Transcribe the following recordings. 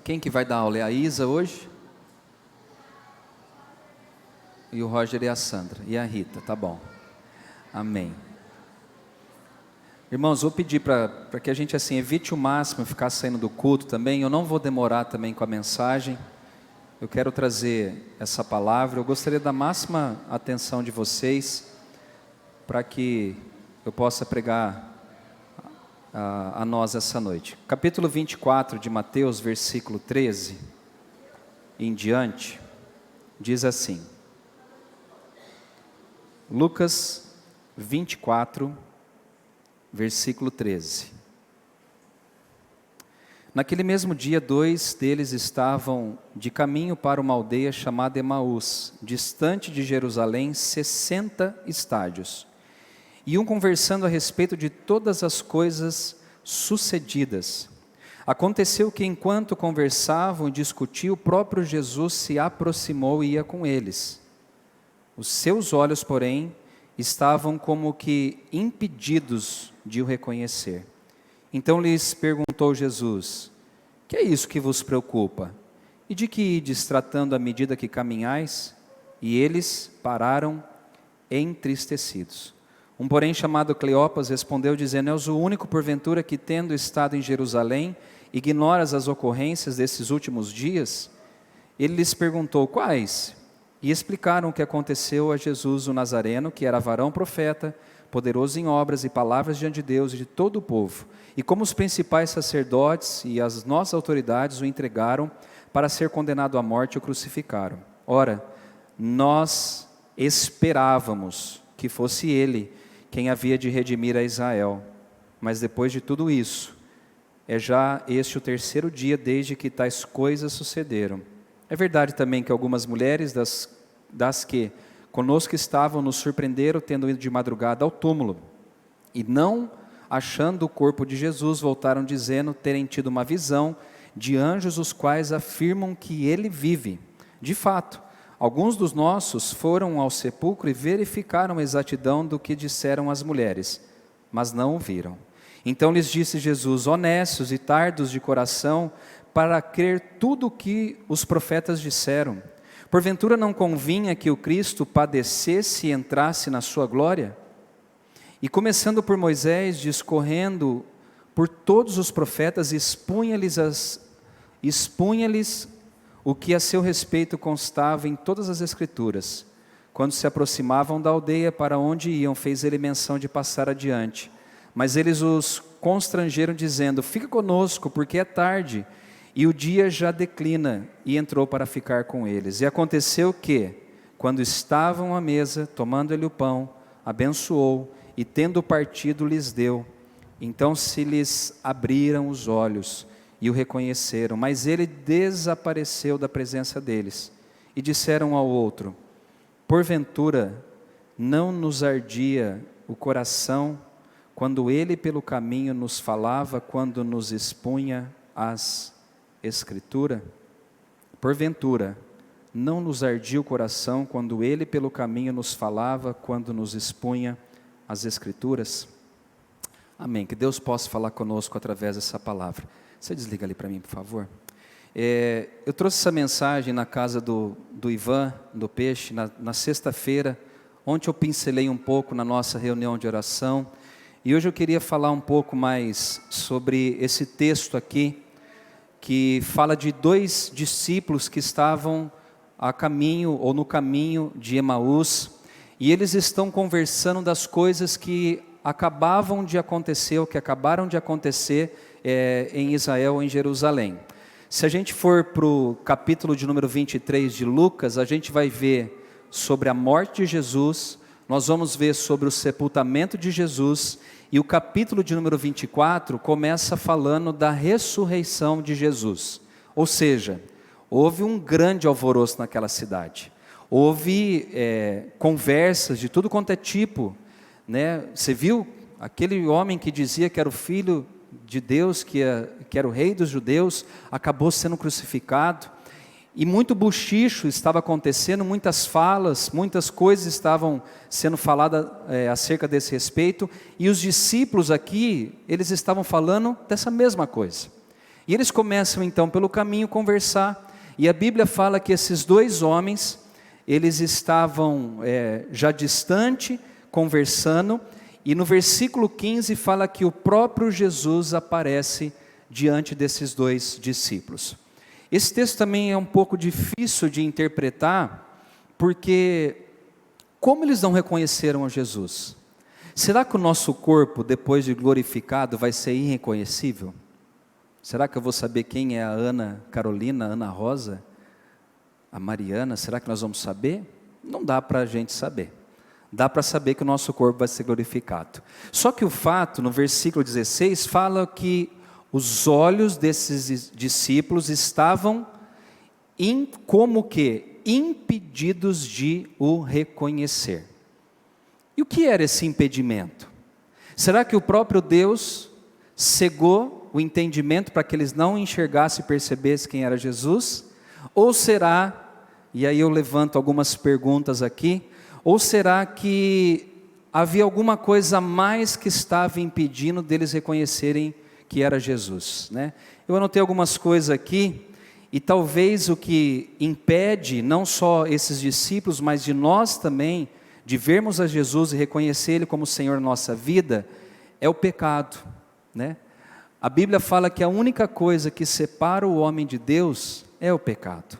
Quem que vai dar aula? É a Isa hoje? E o Roger e a Sandra. E a Rita, tá bom. Amém. Irmãos, vou pedir para que a gente assim evite o máximo ficar saindo do culto também. Eu não vou demorar também com a mensagem. Eu quero trazer essa palavra. Eu gostaria da máxima atenção de vocês para que eu possa pregar a nós essa noite. Capítulo 24 de Mateus, versículo 13 em diante, diz assim. Lucas 24, versículo 13. Naquele mesmo dia, 2 deles estavam de caminho para uma aldeia chamada Emaús, distante de Jerusalém 60 estádios. Iam conversando a respeito de todas as coisas sucedidas. Aconteceu que enquanto conversavam e discutiam, o próprio Jesus se aproximou e ia com eles. Os seus olhos, porém, estavam como que impedidos de o reconhecer. Então lhes perguntou Jesus: que é isso que vos preocupa? E de que ides tratando à medida que caminhais? E eles pararam entristecidos. Um porém chamado Cleopas respondeu dizendo: és o único porventura que, tendo estado em Jerusalém, ignoras as ocorrências desses últimos dias? Ele lhes perguntou: quais? E explicaram o que aconteceu a Jesus o Nazareno, que era varão profeta, poderoso em obras e palavras diante de Deus e de todo o povo. E como os principais sacerdotes e as nossas autoridades o entregaram para ser condenado à morte e o crucificaram. Ora, nós esperávamos que fosse ele quem havia de redimir a Israel. Mas depois de tudo isso, é já este o terceiro dia desde que tais coisas sucederam. É verdade também que algumas mulheres das que conosco estavam nos surpreenderam tendo ido de madrugada ao túmulo. E não achando o corpo de Jesus, voltaram dizendo terem tido uma visão de anjos, os quais afirmam que ele vive. De fato, alguns dos nossos foram ao sepulcro e verificaram a exatidão do que disseram as mulheres, mas não o viram. Então lhes disse Jesus: honestos e tardos de coração, para crer tudo o que os profetas disseram. Porventura não convinha que o Cristo padecesse e entrasse na sua glória? E começando por Moisés, discorrendo por todos os profetas, expunha-lhes o que a seu respeito constava em todas as Escrituras. Quando se aproximavam da aldeia para onde iam, fez ele menção de passar adiante. Mas eles os constrangeram, dizendo: fica conosco, porque é tarde, e o dia já declina. E entrou para ficar com eles. E aconteceu que, quando estavam à mesa, tomando ele o pão, abençoou, e tendo partido, lhes deu. Então se lhes abriram os olhos, e o reconheceram, mas ele desapareceu da presença deles. E disseram ao outro: porventura não nos ardia o coração, quando ele pelo caminho nos falava, quando nos expunha as Escrituras? Porventura não nos ardia o coração, quando ele pelo caminho nos falava, quando nos expunha as Escrituras? Amém. Que Deus possa falar conosco através dessa palavra. Você desliga ali para mim, por favor. Eu trouxe essa mensagem na casa do Ivan, do Peixe, na sexta-feira. Ontem eu pincelei um pouco na nossa reunião de oração. E hoje eu queria falar um pouco mais sobre esse texto aqui, que fala de 2 discípulos que estavam a caminho, ou no caminho de Emaús. E eles estão conversando das coisas que acabaram de acontecer em Israel, em Jerusalém. Se a gente for para o capítulo de número 23 de Lucas, a gente vai ver sobre a morte de Jesus, nós vamos ver sobre o sepultamento de Jesus, e o capítulo de número 24 começa falando da ressurreição de Jesus. Ou seja, houve um grande alvoroço naquela cidade. Houve conversas de tudo quanto é tipo, né? Você viu aquele homem que dizia que era o filho de Deus, que era o rei dos judeus, acabou sendo crucificado. E muito bochicho estava acontecendo, muitas falas, muitas coisas estavam sendo faladas acerca desse respeito. E os discípulos aqui, eles estavam falando dessa mesma coisa. E eles começam então pelo caminho conversar, e a Bíblia fala que esses dois homens, eles estavam já distante, conversando, e no versículo 15 fala que o próprio Jesus aparece diante desses dois discípulos. Esse texto também é um pouco difícil de interpretar, porque como eles não reconheceram a Jesus? Será que o nosso corpo, depois de glorificado, vai ser irreconhecível? Será que eu vou saber quem é a Ana Carolina, a Ana Rosa, a Mariana? Será que nós vamos saber? Não dá para a gente saber. Dá para saber que o nosso corpo vai ser glorificado. Só que o fato, no versículo 16, fala que os olhos desses discípulos estavam como que impedidos de o reconhecer. E o que era esse impedimento? Será que o próprio Deus cegou o entendimento para que eles não enxergassem e percebessem quem era Jesus? Ou será, e aí eu levanto algumas perguntas aqui, ou será que havia alguma coisa a mais que estava impedindo deles reconhecerem que era Jesus, né? Eu anotei algumas coisas aqui, e talvez o que impede não só esses discípulos, mas de nós também, de vermos a Jesus e reconhecer Ele como Senhor da nossa vida, é o pecado, né? A Bíblia fala que a única coisa que separa o homem de Deus é o pecado.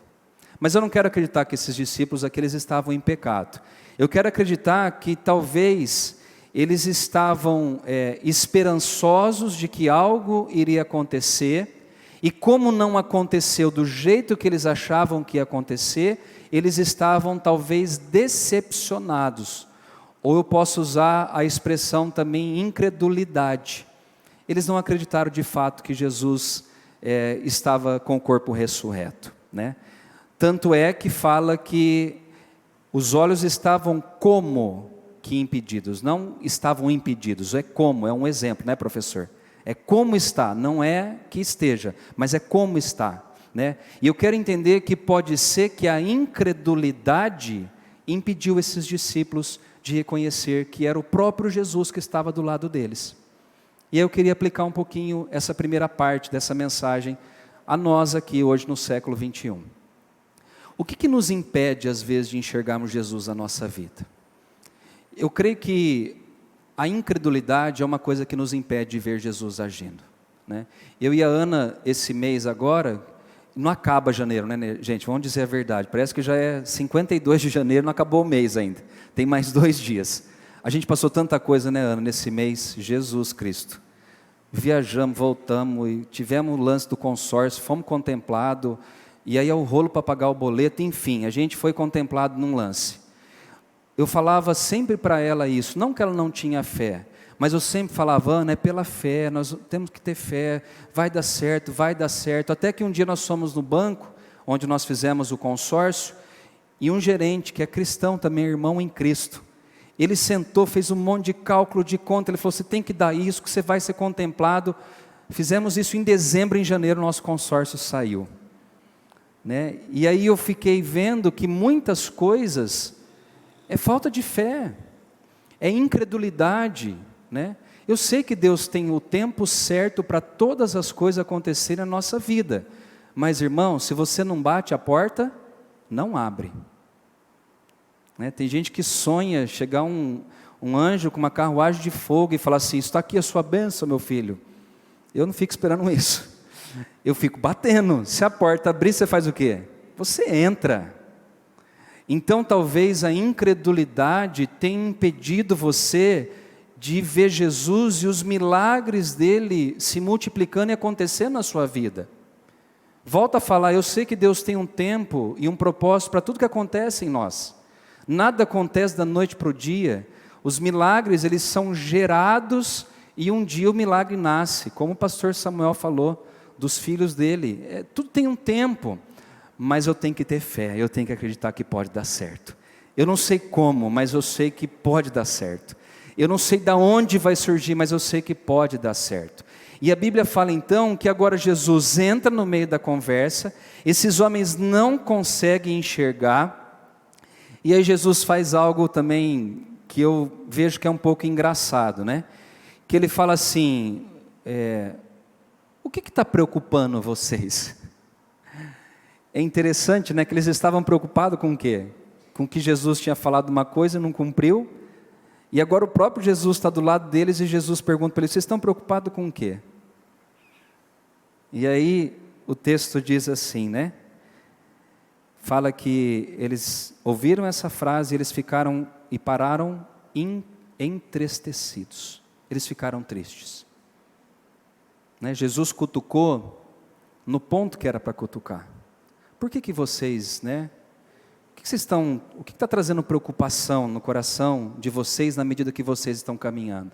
Mas eu não quero acreditar que esses discípulos aqui eles estavam em pecado. Eu quero acreditar que talvez eles estavam esperançosos de que algo iria acontecer, e como não aconteceu do jeito que eles achavam que ia acontecer, eles estavam talvez decepcionados, ou eu posso usar a expressão também incredulidade. Eles não acreditaram de fato que Jesus estava com o corpo ressurreto, né? Tanto é que fala que os olhos estavam como que impedidos, não estavam impedidos, é como, é um exemplo, né, professor? É como está, não é que esteja, mas é como está, né? E eu quero entender que pode ser que a incredulidade impediu esses discípulos de reconhecer que era o próprio Jesus que estava do lado deles. E eu queria aplicar um pouquinho essa primeira parte dessa mensagem a nós aqui hoje no século 21. O que nos impede às vezes de enxergarmos Jesus na nossa vida? Eu creio que a incredulidade é uma coisa que nos impede de ver Jesus agindo, né? Eu e a Ana, esse mês agora, não acaba janeiro, né, gente? Vamos dizer a verdade, parece que já é 52 de janeiro, não acabou o mês ainda, tem mais 2 dias. A gente passou tanta coisa, né, Ana, nesse mês, Jesus Cristo. Viajamos, voltamos, e tivemos o lance do consórcio, fomos contemplados, e aí é o rolo para pagar o boleto, enfim, a gente foi contemplado num lance. Eu falava sempre para ela isso, não que ela não tinha fé, mas eu sempre falava, Ana, é pela fé, nós temos que ter fé, vai dar certo, até que um dia nós fomos no banco, onde nós fizemos o consórcio, e um gerente, que é cristão também, irmão em Cristo, ele sentou, fez um monte de cálculo de conta, ele falou, você tem que dar isso, que você vai ser contemplado. Fizemos isso em dezembro, em janeiro, nosso consórcio saiu, né? E aí eu fiquei vendo que muitas coisas é falta de fé, é incredulidade, né? Eu sei que Deus tem o tempo certo para todas as coisas acontecerem na nossa vida, mas irmão, se você não bate a porta, não abre, né? Tem gente que sonha chegar um anjo com uma carruagem de fogo e falar assim, está aqui a sua bênção, meu filho. Eu não fico esperando isso, eu fico batendo. Se a porta abrir, você faz o quê? Você entra. Então talvez a incredulidade tenha impedido você de ver Jesus e os milagres dele se multiplicando e acontecendo na sua vida. Volta a falar, eu sei que Deus tem um tempo e um propósito para tudo que acontece em nós. Nada acontece da noite para o dia. Os milagres, eles são gerados e um dia o milagre nasce. Como o pastor Samuel falou dos filhos dele. Tudo tem um tempo, mas eu tenho que ter fé, eu tenho que acreditar que pode dar certo. Eu não sei como, mas eu sei que pode dar certo. Eu não sei de onde vai surgir, mas eu sei que pode dar certo. E a Bíblia fala então que agora Jesus entra no meio da conversa, esses homens não conseguem enxergar, e aí Jesus faz algo também que eu vejo que é um pouco engraçado, né? Que ele fala assim, o o que está preocupando vocês? É interessante, né, que eles estavam preocupados com o quê? Com que Jesus tinha falado uma coisa e não cumpriu, e agora o próprio Jesus está do lado deles e Jesus pergunta para eles, vocês estão preocupados com o quê? E aí o texto diz assim, né? Fala que eles ouviram essa frase, eles ficaram e pararam entristecidos. Eles ficaram tristes. Né? Jesus cutucou no ponto que era para cutucar. Por que vocês, né? O que está trazendo preocupação no coração de vocês na medida que vocês estão caminhando?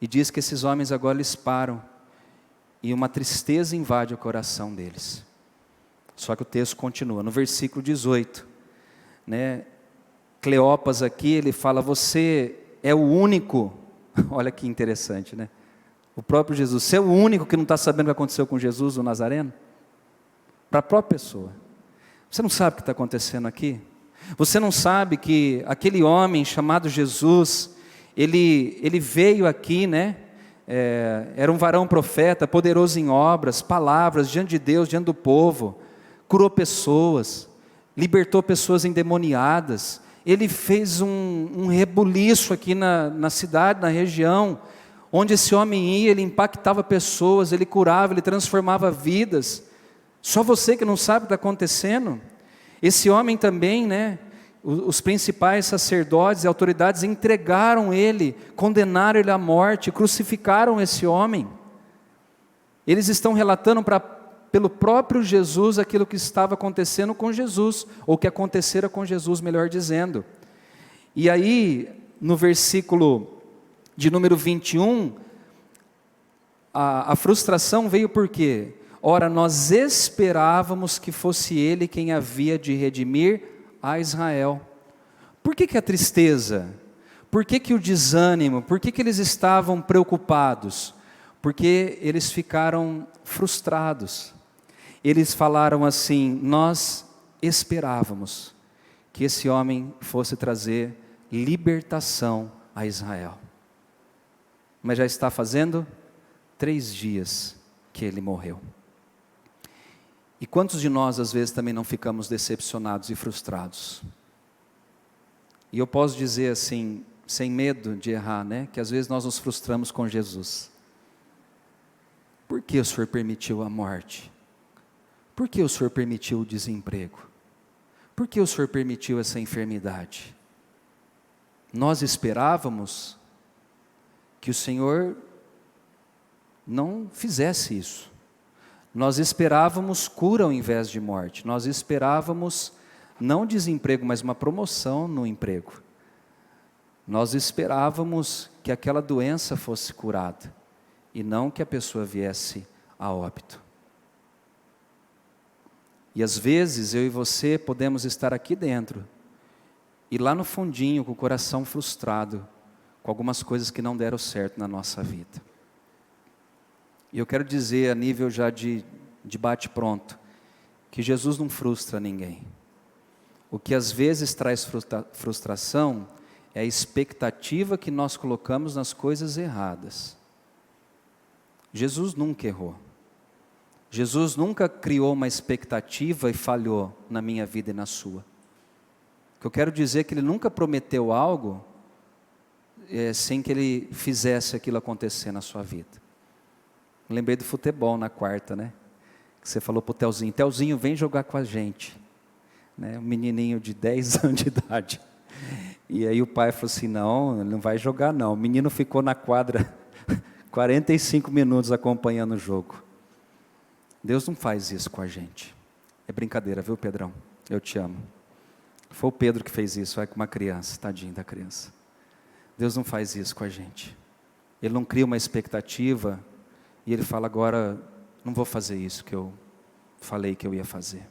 E diz que esses homens agora eles param e uma tristeza invade o coração deles. Só que o texto continua, no versículo 18, né? Cleopas aqui, ele fala, você é o único, olha que interessante, né? O próprio Jesus, você é o único que não está sabendo o que aconteceu com Jesus, o Nazareno? Para a própria pessoa. Você não sabe o que está acontecendo aqui? Você não sabe que aquele homem chamado Jesus, ele veio aqui, né? Era um varão profeta, poderoso em obras, palavras, diante de Deus, diante do povo, curou pessoas, libertou pessoas endemoniadas, ele fez um rebuliço aqui na cidade, na região, onde esse homem ia, ele impactava pessoas, ele curava, ele transformava vidas. Só você que não sabe o que está acontecendo? Esse homem também, né? Os principais sacerdotes e autoridades entregaram ele, condenaram ele à morte, crucificaram esse homem. Eles estão relatando pelo próprio Jesus aquilo que estava acontecendo com Jesus, ou que acontecera com Jesus, melhor dizendo. E aí, no versículo de número 21, a frustração veio por quê? Ora, nós esperávamos que fosse ele quem havia de redimir a Israel. Por que a tristeza? Por que o desânimo? Por que eles estavam preocupados? Porque eles ficaram frustrados. Eles falaram assim, nós esperávamos que esse homem fosse trazer libertação a Israel. Mas já está fazendo 3 dias que ele morreu. E quantos de nós às vezes também não ficamos decepcionados e frustrados? E eu posso dizer assim, sem medo de errar, né? Que às vezes nós nos frustramos com Jesus. Por que o Senhor permitiu a morte? Por que o Senhor permitiu o desemprego? Por que o Senhor permitiu essa enfermidade? Nós esperávamos que o Senhor não fizesse isso. Nós esperávamos cura ao invés de morte. Nós esperávamos não desemprego, mas uma promoção no emprego. Nós esperávamos que aquela doença fosse curada e não que a pessoa viesse a óbito. E às vezes eu e você podemos estar aqui dentro e lá no fundinho com o coração frustrado com algumas coisas que não deram certo na nossa vida. E eu quero dizer a nível já de bate-pronto, que Jesus não frustra ninguém. O que às vezes traz frustração é a expectativa que nós colocamos nas coisas erradas. Jesus nunca errou. Jesus nunca criou uma expectativa e falhou na minha vida e na sua. O que eu quero dizer é que Ele nunca prometeu algo sem que Ele fizesse aquilo acontecer na sua vida. Lembrei do futebol na quarta, né? Que você falou para o Telzinho, Telzinho, vem jogar com a gente. Né? Um menininho de 10 anos de idade. E aí o pai falou assim, não, ele não vai jogar não. O menino ficou na quadra 45 minutos acompanhando o jogo. Deus não faz isso com a gente. É brincadeira, viu, Pedrão? Eu te amo. Foi o Pedro que fez isso, vai com uma criança, tadinho da criança. Deus não faz isso com a gente. Ele não cria uma expectativa e Ele fala, agora não vou fazer isso que eu falei que eu ia fazer.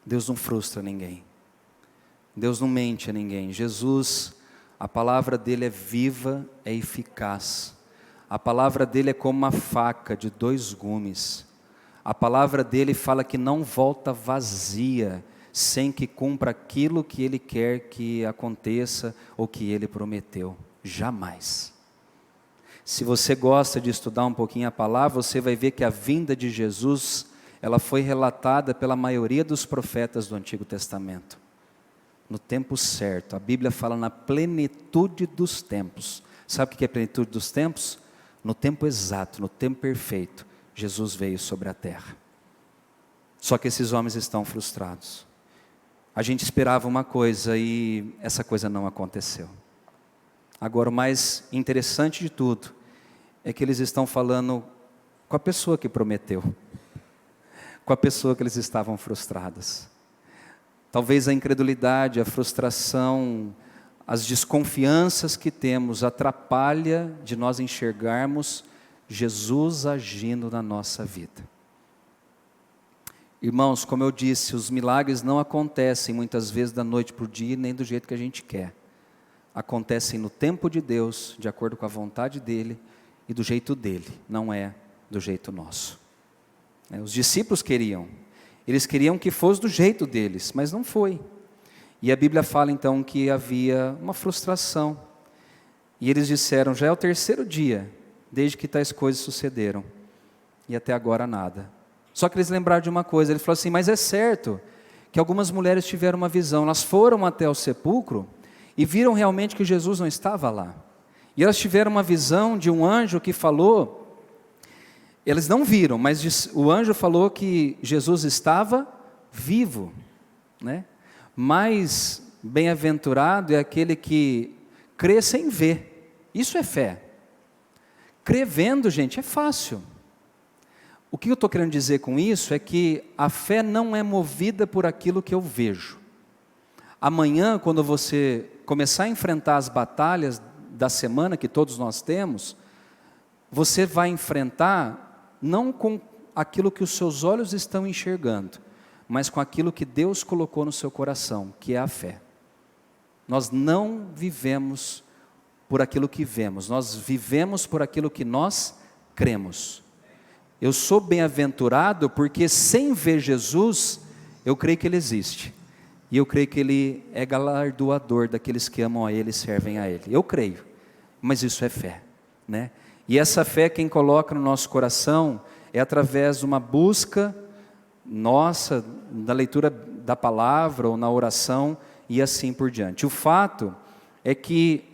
Deus não frustra ninguém. Deus não mente a ninguém. Jesus, a palavra dele é viva, é eficaz. A palavra dele é como uma faca de 2 gumes. A palavra dele fala que não volta vazia, sem que cumpra aquilo que ele quer que aconteça ou que ele prometeu. Jamais. Se você gosta de estudar um pouquinho a palavra, você vai ver que a vinda de Jesus, ela foi relatada pela maioria dos profetas do Antigo Testamento. No tempo certo, a Bíblia fala na plenitude dos tempos. Sabe o que é a plenitude dos tempos? No tempo exato, no tempo perfeito, Jesus veio sobre a terra. Só que esses homens estão frustrados. A gente esperava uma coisa e essa coisa não aconteceu. Agora, o mais interessante de tudo é que eles estão falando com a pessoa que prometeu, com a pessoa que eles estavam frustrados. Talvez a incredulidade, a frustração, as desconfianças que temos atrapalha de nós enxergarmos Jesus agindo na nossa vida. Irmãos, como eu disse, os milagres não acontecem muitas vezes da noite para o dia, nem do jeito que a gente quer. Acontecem no tempo de Deus, de acordo com a vontade dEle e do jeito dEle, não é do jeito nosso. Os discípulos queriam, eles queriam que fosse do jeito deles, mas não foi. E a Bíblia fala então que havia uma frustração. E eles disseram, já é o terceiro dia, desde que tais coisas sucederam, e até agora nada. Só que eles lembraram de uma coisa, eles falaram assim, mas é certo que algumas mulheres tiveram uma visão, elas foram até o sepulcro, e viram realmente que Jesus não estava lá. E elas tiveram uma visão de um anjo que falou, eles não viram, mas o anjo falou que Jesus estava vivo, né? Mas bem-aventurado é aquele que crê sem ver. Isso é fé. Crer vendo, gente, é fácil. O que eu estou querendo dizer com isso é que a fé não é movida por aquilo que eu vejo. Amanhã, quando você começar a enfrentar as batalhas da semana que todos nós temos, você vai enfrentar não com aquilo que os seus olhos estão enxergando, mas com aquilo que Deus colocou no seu coração, que é a fé. Nós não vivemos por aquilo que vemos, nós vivemos por aquilo que nós cremos. Eu sou bem-aventurado porque sem ver Jesus, eu creio que Ele existe. E eu creio que Ele é galardoador daqueles que amam a Ele e servem a Ele. Eu creio, mas isso é fé, né? E essa fé quem coloca no nosso coração é através de uma busca nossa, da leitura da palavra ou na oração e assim por diante. O fato é que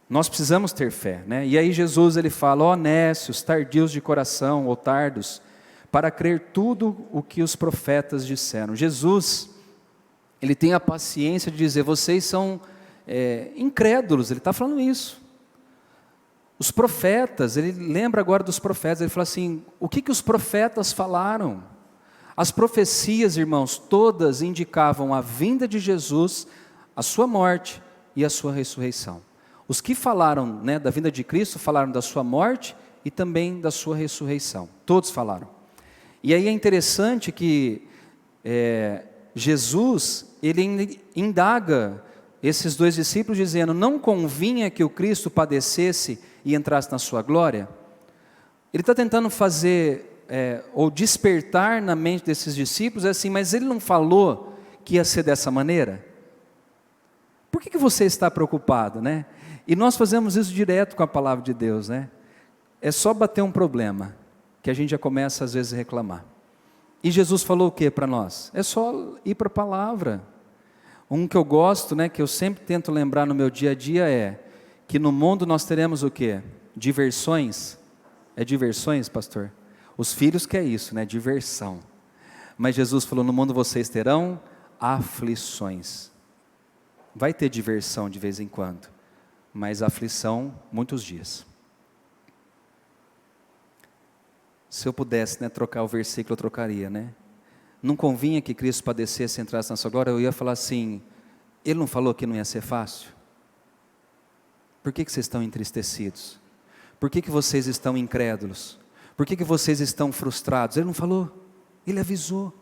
nós precisamos ter fé, né? E aí Jesus ele fala, ó nécios, tardios de coração ou tardos, para crer tudo o que os profetas disseram. Jesus, Ele tem a paciência de dizer, vocês são incrédulos, Ele está falando isso. Os profetas, Ele lembra agora dos profetas, Ele fala assim, o que os profetas falaram? As profecias, irmãos, todas indicavam a vinda de Jesus, a sua morte e a sua ressurreição. Os que falaram, né, da vinda de Cristo, falaram da sua morte e também da sua ressurreição. Todos falaram. E aí é interessante que Jesus, ele indaga esses dois discípulos dizendo, não convinha que o Cristo padecesse e entrasse na sua glória? Ele está tentando fazer, ou despertar na mente desses discípulos, assim, mas ele não falou que ia ser dessa maneira? Por que você está preocupado, né? E nós fazemos isso direto com a palavra de Deus, né? É só bater um problema, que a gente já começa às vezes a reclamar. E Jesus falou o que para nós? É só ir para a palavra. Um que eu gosto, né, que eu sempre tento lembrar no meu dia a dia é, que no mundo nós teremos o quê? Diversões. É diversões, pastor? Os filhos que é isso, né? Diversão. Mas Jesus falou, no mundo vocês terão aflições. Vai ter diversão de vez em quando, mas aflição muitos dias. Se eu pudesse, né, trocar o versículo, eu trocaria, né? Não convinha que Cristo padecesse e entrasse na sua glória, eu ia falar assim, Ele não falou que não ia ser fácil? Por que vocês estão entristecidos? Por que vocês estão incrédulos? Por que vocês estão frustrados? Ele não falou, Ele avisou.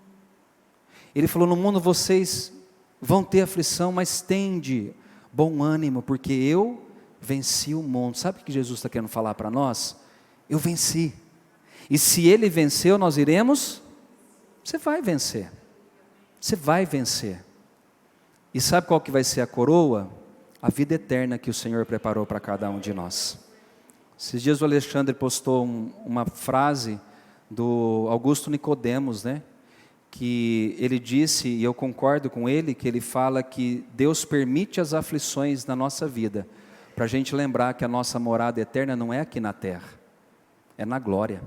Ele falou, no mundo vocês vão ter aflição, mas tende bom ânimo, porque eu venci o mundo. Sabe o que Jesus está querendo falar para nós? Eu venci. E se Ele venceu, nós iremos? Você vai vencer. Você vai vencer. E sabe qual que vai ser a coroa? A vida eterna que o Senhor preparou para cada um de nós. Esses dias o Alexandre postou uma frase do Augusto Nicodemos, né? Que ele disse, e eu concordo com ele, que ele fala que Deus permite as aflições na nossa vida, para a gente lembrar que a nossa morada eterna não é aqui na terra, é na glória.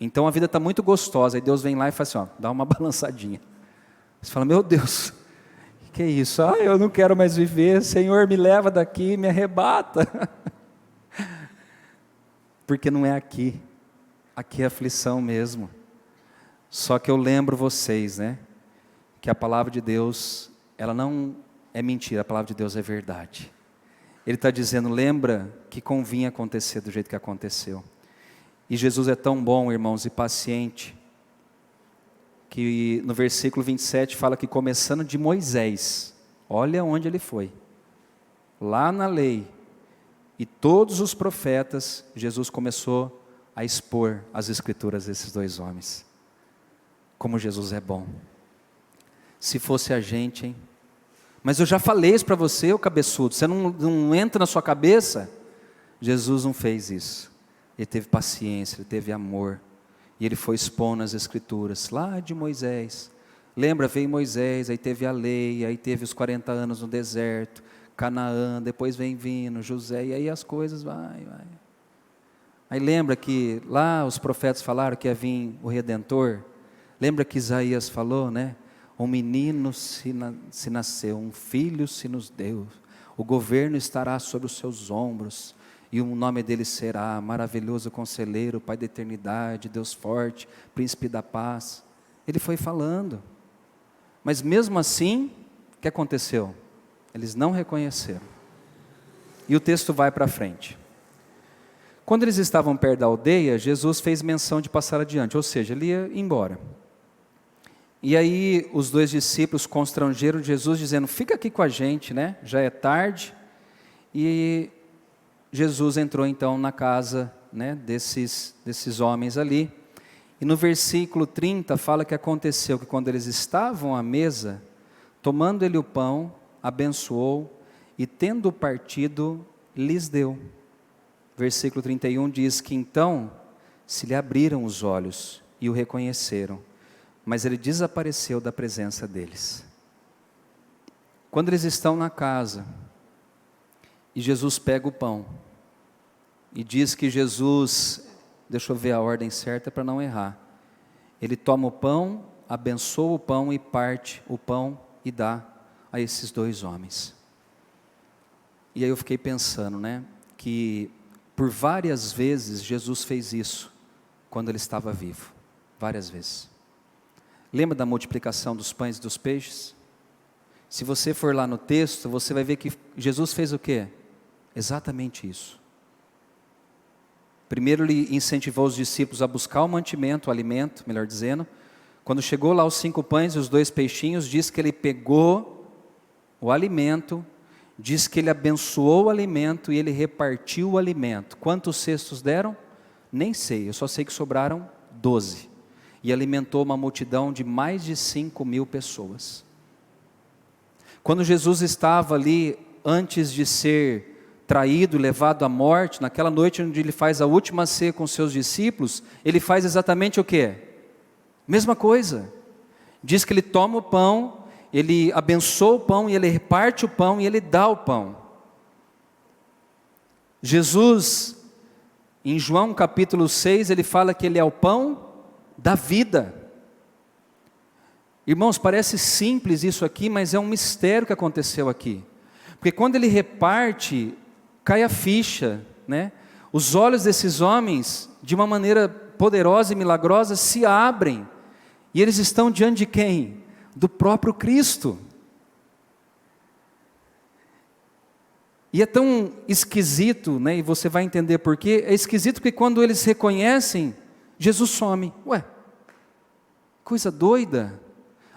Então a vida está muito gostosa, aí Deus vem lá e faz assim, ó, dá uma balançadinha. Você fala, meu Deus, que é isso? Ah, eu não quero mais viver, Senhor, me leva daqui, me arrebata. Porque não é aqui, aqui é aflição mesmo. Só que eu lembro vocês, né, que a palavra de Deus, ela não é mentira, a palavra de Deus é verdade. Ele está dizendo, lembra que convinha acontecer do jeito que aconteceu. E Jesus é tão bom, irmãos, e paciente, que no versículo 27 fala que começando de Moisés, olha onde ele foi, lá na lei, e todos os profetas, Jesus começou a expor as escrituras desses dois homens. Como Jesus é bom. Se fosse a gente, hein? Mas eu já falei isso para você, ô cabeçudo, você não entra na sua cabeça? Jesus não fez isso. Ele teve paciência, ele teve amor. E ele foi expondo as escrituras, lá de Moisés. Lembra, veio Moisés, aí teve a lei, aí teve os 40 anos no deserto, Canaã, depois vem vindo José, e aí as coisas vai. Aí lembra que lá os profetas falaram que ia vir o Redentor? Lembra que Isaías falou, né? Um menino se nasceu, um filho se nos deu, o governo estará sobre os seus ombros, e o nome dele será Maravilhoso Conselheiro, Pai da Eternidade, Deus Forte, Príncipe da Paz. Ele foi falando, mas mesmo assim, o que aconteceu? Eles não reconheceram. E o texto vai para frente. Quando eles estavam perto da aldeia, Jesus fez menção de passar adiante, ou seja, ele ia embora. E aí os dois discípulos constrangeram Jesus, dizendo, fica aqui com a gente, né? Já é tarde. E Jesus entrou então na casa, né, desses homens ali. E no versículo 30 fala que aconteceu que quando eles estavam à mesa, tomando ele o pão, abençoou e tendo partido, lhes deu. Versículo 31 diz que então se lhe abriram os olhos e o reconheceram, mas ele desapareceu da presença deles. Quando eles estão na casa, e Jesus pega o pão, e diz que Jesus, deixa eu ver a ordem certa para não errar, ele toma o pão, abençoa o pão e parte o pão e dá a esses dois homens. E aí eu fiquei pensando, né, que por várias vezes Jesus fez isso, quando ele estava vivo, várias vezes. Lembra da multiplicação dos pães e dos peixes? Se você for lá no texto, você vai ver que Jesus fez o quê? Exatamente isso. Primeiro ele incentivou os discípulos a buscar o mantimento, o alimento, melhor dizendo. Quando chegou lá os 5 pães e os 2 peixinhos, diz que ele pegou o alimento, diz que ele abençoou o alimento e ele repartiu o alimento. Quantos cestos deram? Nem sei, eu só sei que sobraram 12. E alimentou uma multidão de mais de 5.000 pessoas. Quando Jesus estava ali, antes de ser traído, levado à morte, naquela noite onde ele faz a última ceia com seus discípulos, ele faz exatamente o quê? Mesma coisa. Diz que ele toma o pão, ele abençoa o pão, e ele reparte o pão, e ele dá o pão. Jesus, em João capítulo 6, ele fala que ele é o pão da vida. Irmãos, parece simples isso aqui, mas é um mistério que aconteceu aqui. Porque quando ele reparte, cai a ficha, né? Os olhos desses homens, de uma maneira poderosa e milagrosa, se abrem. E eles estão diante de quem? Do próprio Cristo. E é tão esquisito, né? E você vai entender por quê. É esquisito porque quando eles reconhecem, Jesus some. Ué, coisa doida.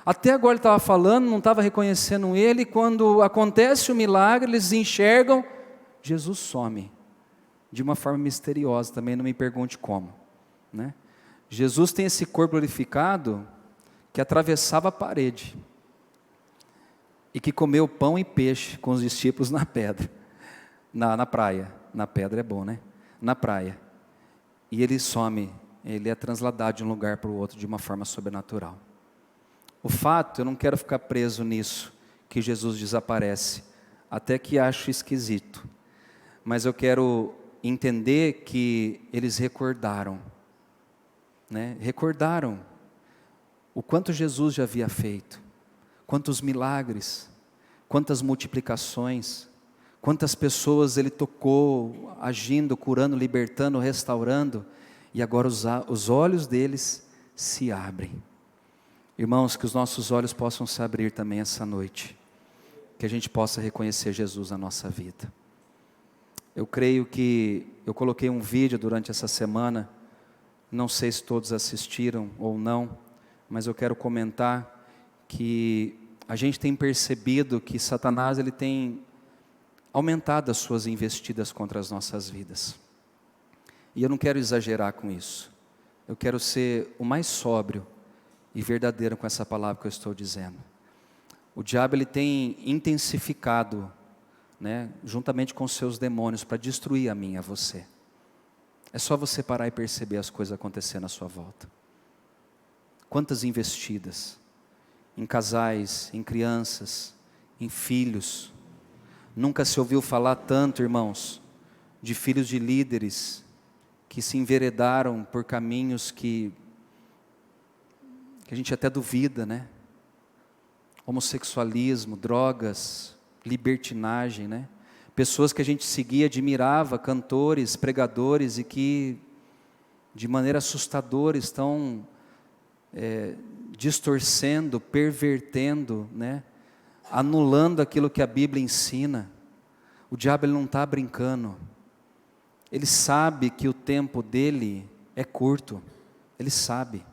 Até agora ele estava falando, não estava reconhecendo ele. Quando acontece o milagre, eles enxergam, Jesus some. De uma forma misteriosa também, não me pergunte como, né? Jesus tem esse corpo glorificado que atravessava a parede e que comeu pão e peixe com os discípulos na pedra, na praia. Na pedra é bom, né? na praia. E ele some, ele é transladado de um lugar para o outro de uma forma sobrenatural. O fato, eu não quero ficar preso nisso, que Jesus desaparece, até que acho esquisito. Mas eu quero entender que eles recordaram, né? Recordaram o quanto Jesus já havia feito, quantos milagres, quantas multiplicações, quantas pessoas ele tocou, agindo, curando, libertando, restaurando, e agora os olhos deles se abrem. Irmãos, que os nossos olhos possam se abrir também essa noite, que a gente possa reconhecer Jesus na nossa vida. Eu creio que eu coloquei um vídeo durante essa semana, não sei se todos assistiram ou não, mas eu quero comentar que a gente tem percebido que Satanás ele tem aumentado as suas investidas contra as nossas vidas. E eu não quero exagerar com isso. Eu quero ser o mais sóbrio e verdadeiro com essa palavra que eu estou dizendo. O diabo ele tem intensificado, né, juntamente com os seus demônios, para destruir a mim e a você. É só você parar e perceber as coisas acontecendo à sua volta. Quantas investidas em casais, em crianças, em filhos. Nunca se ouviu falar tanto, irmãos, de filhos de líderes que se enveredaram por caminhos que a gente até duvida, né? Homossexualismo, drogas, libertinagem, né? Pessoas que a gente seguia, admirava, cantores, pregadores, e que de maneira assustadora estão distorcendo, pervertendo, né? Anulando aquilo que a Bíblia ensina. O diabo ele não está brincando. Ele sabe que o tempo dele é curto. Ele sabe.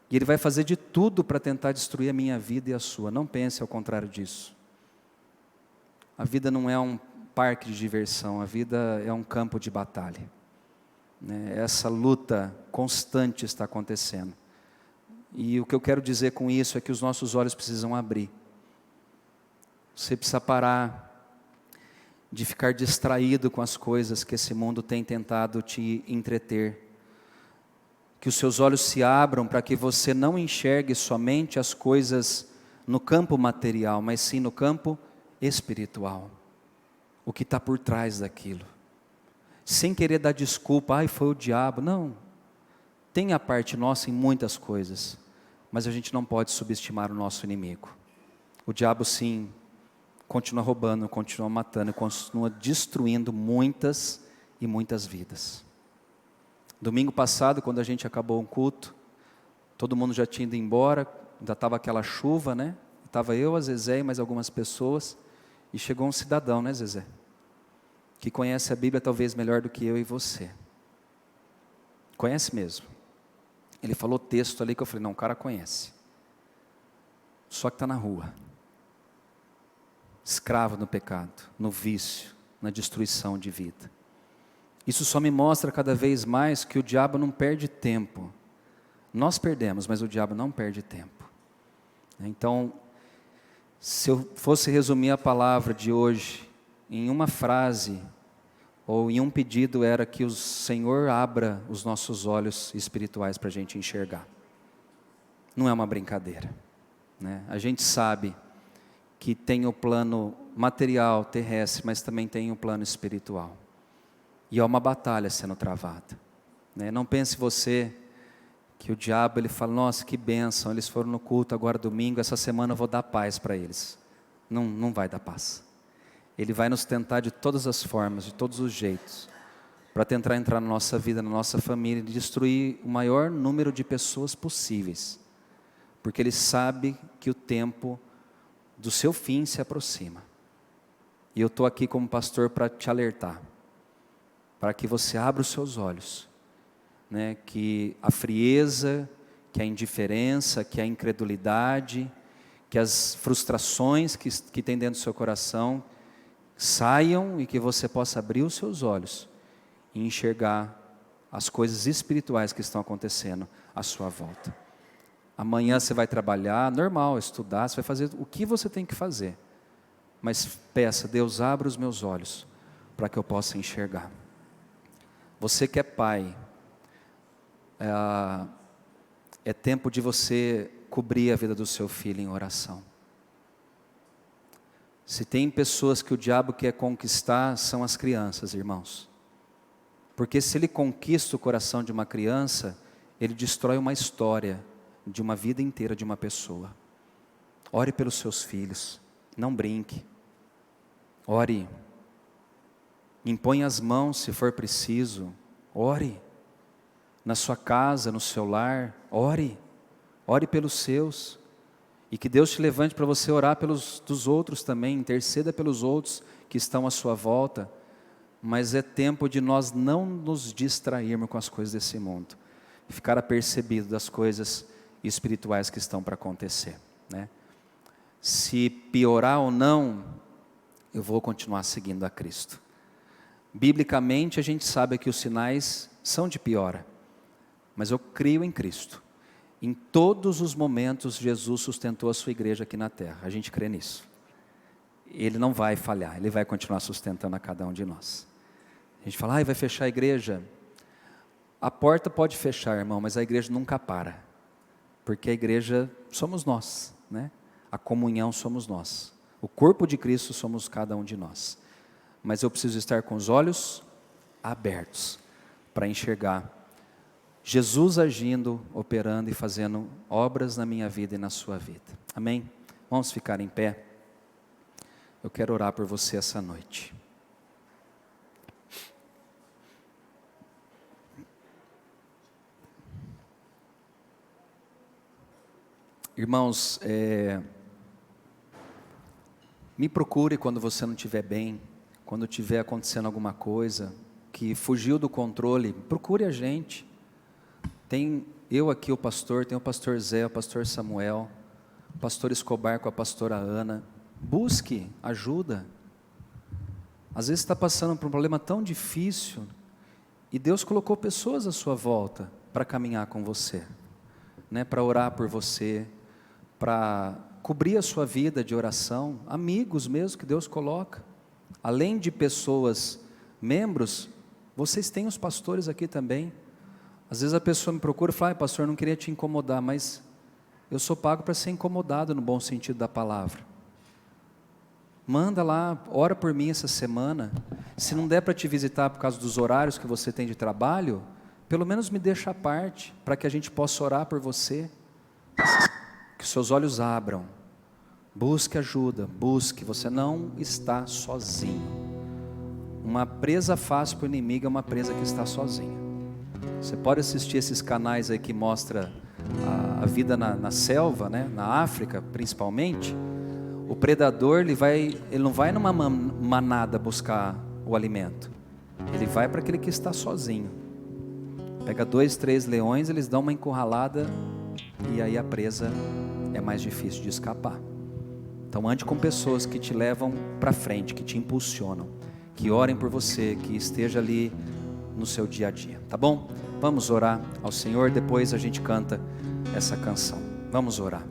E ele vai fazer de tudo para tentar destruir a minha vida e a sua. Não pense ao contrário disso. A vida não é um parque de diversão. A vida é um campo de batalha, né? Essa luta constante está acontecendo. E o que eu quero dizer com isso é que os nossos olhos precisam abrir. Você precisa parar de ficar distraído com as coisas que esse mundo tem tentado te entreter. Que os seus olhos se abram para que você não enxergue somente as coisas no campo material, mas sim no campo espiritual. O que está por trás daquilo. Sem querer dar desculpa, ai foi o diabo. Não, tem a parte nossa em muitas coisas, mas a gente não pode subestimar o nosso inimigo. O diabo sim, continua roubando, continua matando, continua destruindo muitas e muitas vidas. Domingo passado, quando a gente acabou um culto, todo mundo já tinha ido embora, ainda estava aquela chuva, né? Estava eu, a Zezé e mais algumas pessoas, e chegou um cidadão, né, Zezé? Que conhece a Bíblia talvez melhor do que eu e você. Conhece mesmo. Ele falou texto ali que eu falei, não, o cara conhece. Só que está na rua. Escravo no pecado, no vício, na destruição de vida. Isso só me mostra cada vez mais que o diabo não perde tempo. Nós perdemos, mas o diabo não perde tempo. Então, se eu fosse resumir a palavra de hoje em uma frase ou em um pedido, era que o Senhor abra os nossos olhos espirituais para a gente enxergar. Não é uma brincadeira, né? A gente sabe que tem o plano material, terrestre, mas também tem o plano espiritual. E é uma batalha sendo travada, né? Não pense você que o diabo ele fala, nossa, que bênção, eles foram no culto agora domingo, essa semana eu vou dar paz para eles. Não vai dar paz. Ele vai nos tentar de todas as formas, de todos os jeitos, para tentar entrar na nossa vida, na nossa família, e destruir o maior número de pessoas possíveis, porque ele sabe que o tempo do seu fim se aproxima. E eu estou aqui como pastor para te alertar, para que você abra os seus olhos, né? Que a frieza, que a indiferença, que a incredulidade, que as frustrações que tem dentro do seu coração saiam e que você possa abrir os seus olhos e enxergar as coisas espirituais que estão acontecendo à sua volta. Amanhã você vai trabalhar, normal, estudar, você vai fazer o que você tem que fazer, mas peça, Deus, abra os meus olhos para que eu possa enxergar. Você que é pai, é tempo de você cobrir a vida do seu filho em oração. Se tem pessoas que o diabo quer conquistar, são as crianças, irmãos. Porque se ele conquista o coração de uma criança, ele destrói uma história de uma vida inteira de uma pessoa. Ore pelos seus filhos, não brinque. Ore, impõe as mãos se for preciso, ore. Na sua casa, no seu lar, ore pelos seus. E que Deus te levante para você orar dos outros também, interceda pelos outros que estão à sua volta. Mas é tempo de nós não nos distrairmos com as coisas desse mundo, ficar apercebido das coisas espirituais que estão para acontecer, né? Se piorar ou não, eu vou continuar seguindo a Cristo. Biblicamente a gente sabe que os sinais são de piora, mas eu creio em Cristo. Em todos os momentos Jesus sustentou a sua igreja aqui na terra, a gente crê nisso. Ele não vai falhar, Ele vai continuar sustentando a cada um de nós. A gente fala, vai fechar a igreja. A porta pode fechar, irmão, mas a igreja nunca para. Porque a igreja somos nós, né? A comunhão somos nós. O corpo de Cristo somos cada um de nós. Mas eu preciso estar com os olhos abertos para enxergar Jesus agindo, operando e fazendo obras na minha vida e na sua vida. Amém? Vamos ficar em pé. Eu quero orar por você essa noite. Irmãos, me procure quando você não estiver bem, quando estiver acontecendo alguma coisa que fugiu do controle, procure a gente. Tem eu aqui, o pastor, tem o pastor Zé, o pastor Samuel, o pastor Escobar com a pastora Ana. Busque ajuda. Às vezes está passando por um problema tão difícil e Deus colocou pessoas à sua volta para caminhar com você, né? Para orar por você, para cobrir a sua vida de oração, amigos mesmo que Deus coloca. Além de pessoas, membros, vocês têm os pastores aqui também. Às vezes a pessoa me procura e fala, pastor, não queria te incomodar, mas eu sou pago para ser incomodado no bom sentido da palavra. Manda lá, ora por mim essa semana. Se não der para te visitar por causa dos horários que você tem de trabalho, pelo menos me deixa à parte, para que a gente possa orar por você. Que seus olhos abram, busque ajuda, busque, você não está sozinho. Uma presa fácil para o inimigo é uma presa que está sozinha. Você pode assistir esses canais aí que mostra a vida na selva, né? Na África principalmente. O predador ele não vai numa manada buscar o alimento, ele vai para aquele que está sozinho. Pega 2, 3 leões, eles dão uma encurralada e aí a presa é mais difícil de escapar. Então ande com pessoas que te levam para frente, que te impulsionam, que orem por você, que esteja ali no seu dia a dia, tá bom? Vamos orar ao Senhor, depois a gente canta essa canção. Vamos orar.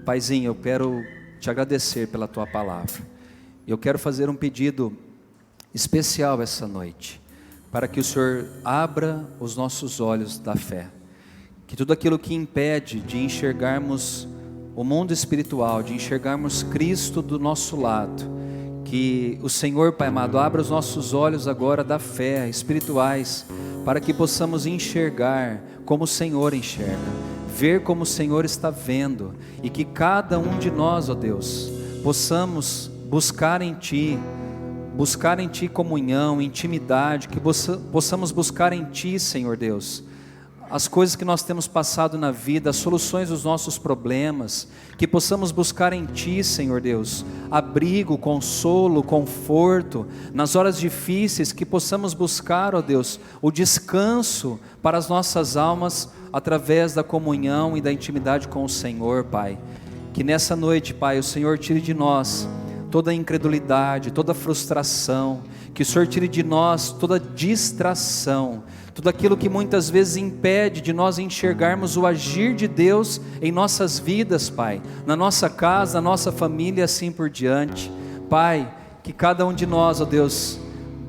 Paizinho, eu quero te agradecer pela tua palavra. Eu quero fazer um pedido especial essa noite, para que o Senhor abra os nossos olhos da fé, que tudo aquilo que impede de enxergarmos o mundo espiritual, de enxergarmos Cristo do nosso lado, que o Senhor, Pai amado, abra os nossos olhos agora da fé, espirituais, para que possamos enxergar como o Senhor enxerga, ver como o Senhor está vendo, e que cada um de nós, ó Deus, possamos buscar em Ti comunhão, intimidade, que possamos buscar em Ti, Senhor Deus, as coisas que nós temos passado na vida, as soluções dos nossos problemas, que possamos buscar em Ti, Senhor Deus, abrigo, consolo, conforto, nas horas difíceis, que possamos buscar, ó Deus, o descanso para as nossas almas, através da comunhão e da intimidade com o Senhor, Pai. Que nessa noite, Pai, o Senhor tire de nós toda a incredulidade, toda a frustração, que o Senhor tire de nós toda a distração, tudo aquilo que muitas vezes impede de nós enxergarmos o agir de Deus em nossas vidas, Pai, na nossa casa, na nossa família e assim por diante. Pai, que cada um de nós, ó Deus,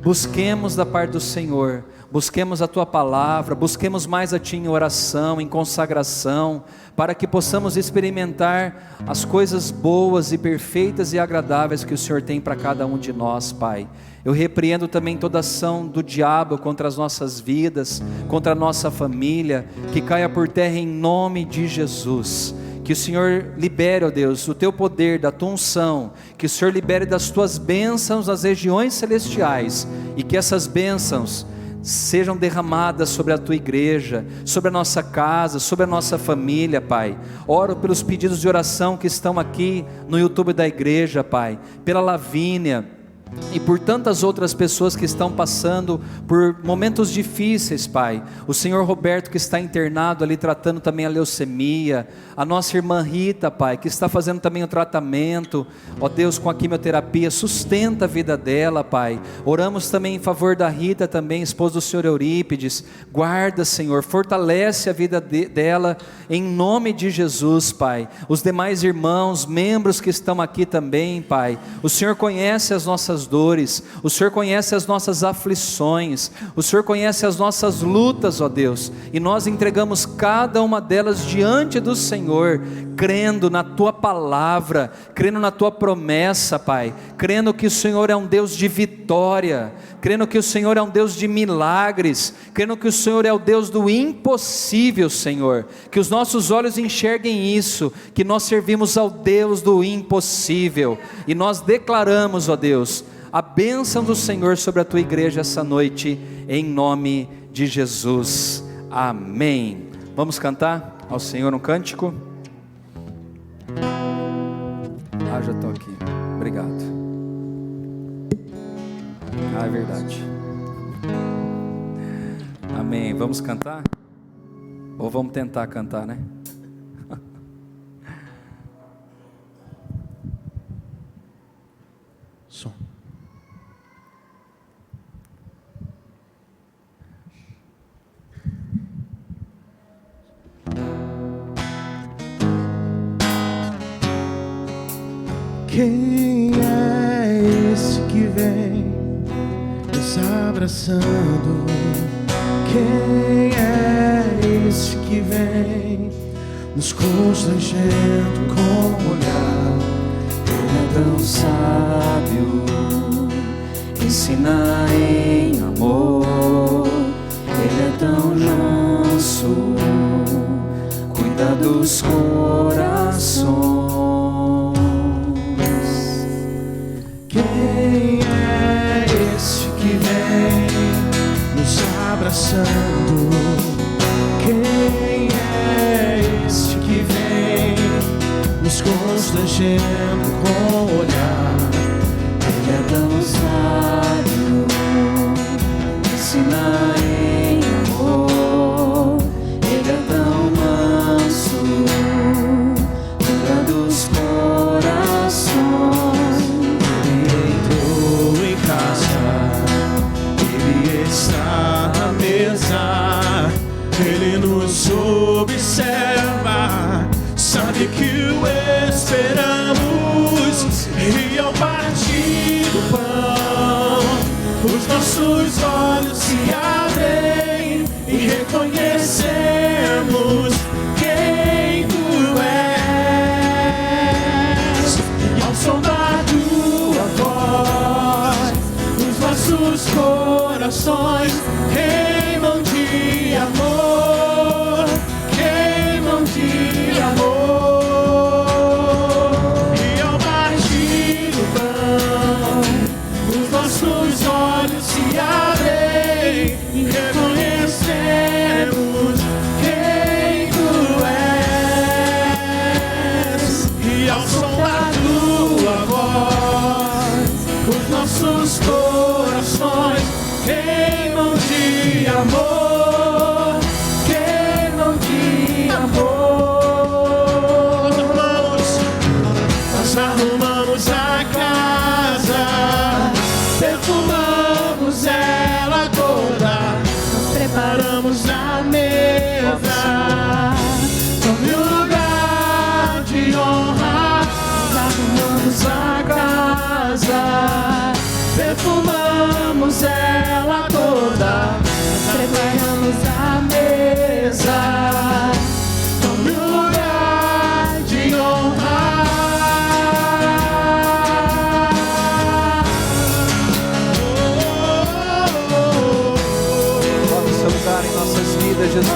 busquemos da parte do Senhor busquemos a Tua palavra, busquemos mais a Ti em oração, em consagração, para que possamos experimentar as coisas boas e perfeitas e agradáveis que o Senhor tem para cada um de nós, Pai. Eu repreendo também toda ação do diabo contra as nossas vidas, contra a nossa família, que caia por terra em nome de Jesus. Que o Senhor libere, ó Deus, o Teu poder, da Tua unção, que o Senhor libere das Tuas bênçãos nas regiões celestiais, e que essas bênçãos sejam derramadas sobre a Tua igreja, sobre a nossa casa, sobre a nossa família, Pai. Oro pelos pedidos de oração que estão aqui no YouTube da igreja, Pai, pela Lavínia, e por tantas outras pessoas que estão passando por momentos difíceis, Pai. O Senhor Roberto, que está internado ali, tratando também a leucemia, a nossa irmã Rita, Pai, que está fazendo também o tratamento, ó Deus, com a quimioterapia, sustenta a vida dela, Pai. Oramos também em favor da Rita também, esposa do Senhor Eurípides. Guarda, Senhor, fortalece a vida dela, em nome de Jesus, Pai. Os demais irmãos, membros que estão aqui também, Pai, o Senhor conhece as nossas dores, o Senhor conhece as nossas aflições, o Senhor conhece as nossas lutas, ó Deus, e nós entregamos cada uma delas diante do Senhor, crendo na Tua palavra, crendo na Tua promessa, Pai, crendo que o Senhor é um Deus de vitória, crendo que o Senhor é um Deus de milagres, crendo que o Senhor é o Deus do impossível, Senhor, que os nossos olhos enxerguem isso, que nós servimos ao Deus do impossível, e nós declaramos, ó Deus, a bênção do Senhor sobre a Tua igreja essa noite, em nome de Jesus, amém. Vamos cantar ao Senhor um cântico? Já estou aqui, obrigado. É verdade. Amém, vamos cantar? Ou vamos tentar cantar, né? Som. Quem é esse que vem nos abraçando? Quem é esse que vem nos constrangendo com o olhar? Ele é tão sábio, ensina em amor. Ele é tão manso, cuida dos corações. Quem é esse que vem nos abraçando? Quem é esse que vem nos constrangendo com o olhar? Ele é tão sábio, ensina em amor. Ele é tão manso, cuida dos corações. Entrou em casa, Ele está à mesa, Ele nos observa, sabe que o esperamos, e ao partir do pão, os nossos olhos se abrem e reconhecemos quem Tu és. E ao som da Tua voz, os nossos corações queimam de amor, queimam de amor. E ao partir do pão, os nossos olhos se abrem e reconhecemos quem Tu és. E ao som da Tua voz, os nossos corações queimam de amor, queimam de amor. Nós arrumamos a casa, perfumamos ela toda, nós preparamos a mesa, sobre o lugar de honra. Nós arrumamos a casa, perfumamos ela toda, vida, Jesus.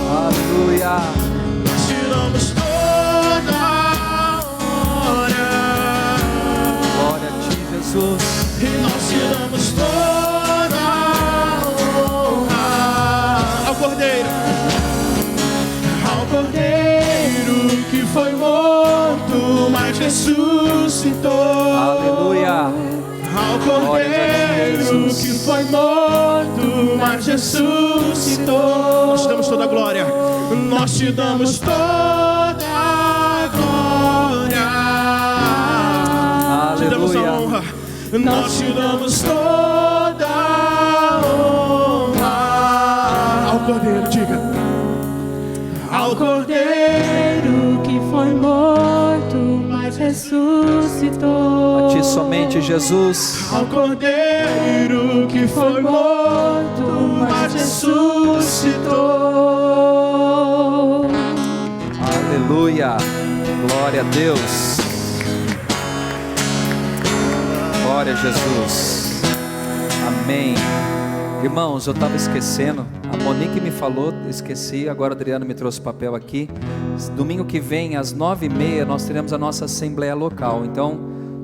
Aleluia. Nós te damos toda a glória. Glória a ti, Jesus. E nós te damos toda a honra ao Cordeiro. Ao Cordeiro que foi morto, mas ressuscitou. Aleluia. Ao Cordeiro que foi morto, mas ressuscitou. Nós te damos toda a glória. Nós te damos toda a glória. Aleluia. Te damos a honra. Nós te damos toda a honra. Ao Cordeiro, diga. Ao Cordeiro que foi morto, mas ressuscitou. A ti somente, Jesus. Ao Cordeiro que foi morto, mas ressuscitou. Aleluia. Glória a Deus. Glória a Jesus. Amém. Irmãos, eu estava esquecendo. A Monique me falou, esqueci. Agora a Adriana me trouxe papel aqui. Domingo que vem, às 9h30, nós teremos a nossa assembleia local. Então,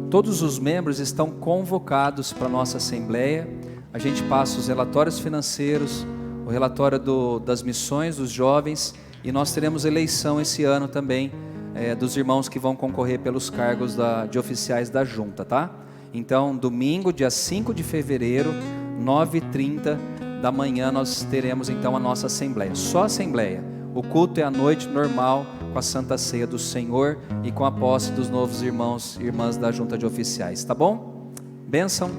todos os membros estão convocados para a nossa assembleia. A gente passa os relatórios financeiros, o relatório das missões dos jovens. E nós teremos eleição esse ano também, dos irmãos que vão concorrer pelos cargos de oficiais da junta, tá? Então, domingo, dia 5 de fevereiro, 9h30 da manhã, nós teremos então a nossa assembleia. Só assembleia. O culto é à noite normal, com a Santa Ceia do Senhor e com a posse dos novos irmãos e irmãs da junta de oficiais, tá bom? Bênção,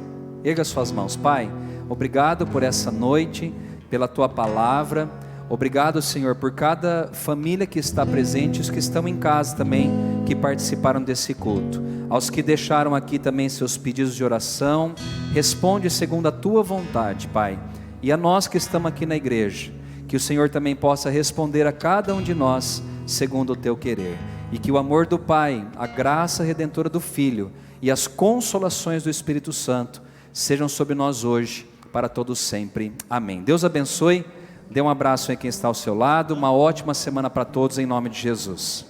erga suas mãos. Pai, obrigado por essa noite, pela Tua palavra. Obrigado, Senhor, por cada família que está presente, os que estão em casa também, que participaram desse culto. Aos que deixaram aqui também seus pedidos de oração, responde segundo a Tua vontade, Pai. E a nós que estamos aqui na igreja, que o Senhor também possa responder a cada um de nós, segundo o Teu querer. E que o amor do Pai, a graça redentora do Filho e as consolações do Espírito Santo sejam sobre nós hoje, para todos sempre. Amém. Deus abençoe. Dê um abraço em quem está ao seu lado. Uma ótima semana para todos, em nome de Jesus.